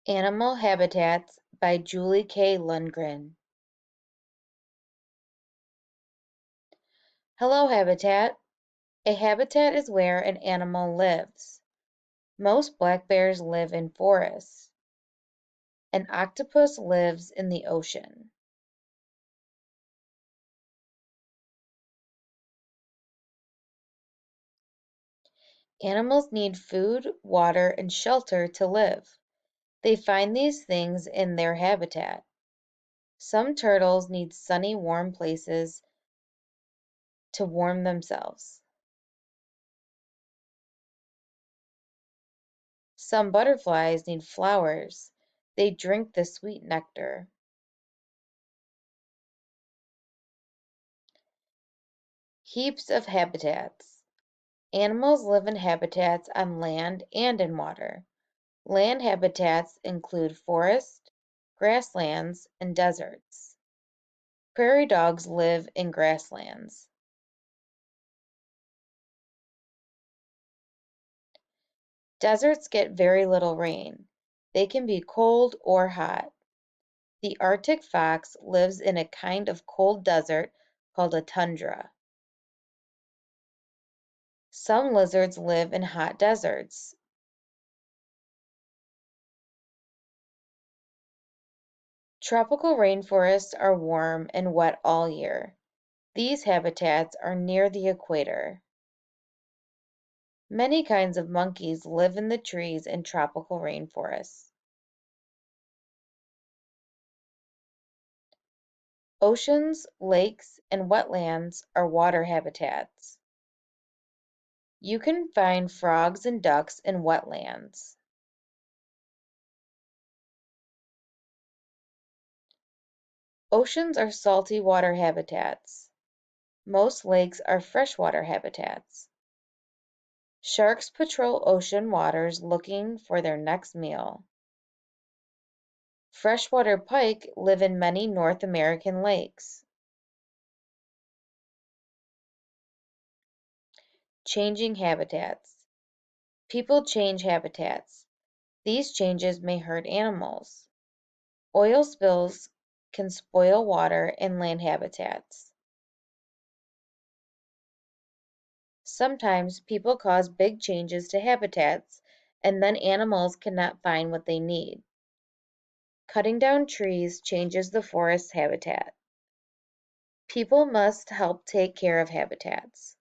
Animal Habitats by Julie K. Lundgren. Hello, habitat. A habitat is where an animal lives. Most black bears live in forests. An octopus lives in the ocean. Animals need food, water, and shelter to live. They find these things in their habitat. Some turtles need sunny, warm places to warm themselves. Some butterflies need flowers. They drink the sweet nectar. Heaps of habitats. Animals live in habitats on land and in water. Land habitats include forests, grasslands, and deserts. Prairie dogs live in grasslands. Deserts get very little rain. They can be cold or hot. The Arctic fox lives in a kind of cold desert called a tundra. Some lizards live in hot deserts. Tropical rainforests are warm and wet all year. These habitats are near the equator. Many kinds of monkeys live in the trees in tropical rainforests. Oceans, lakes, and wetlands are water habitats. You can find frogs and ducks in wetlands. Oceans are salty water habitats. Most lakes are freshwater habitats. Sharks patrol ocean waters looking for their next meal. Freshwater pike live in many North American lakes. Changing habitats. People change habitats. These changes may hurt animals. Oil spills can spoil water and land habitats. Sometimes people cause big changes to habitats and then animals cannot find what they need. Cutting down trees changes the forest's habitat. People must help take care of habitats.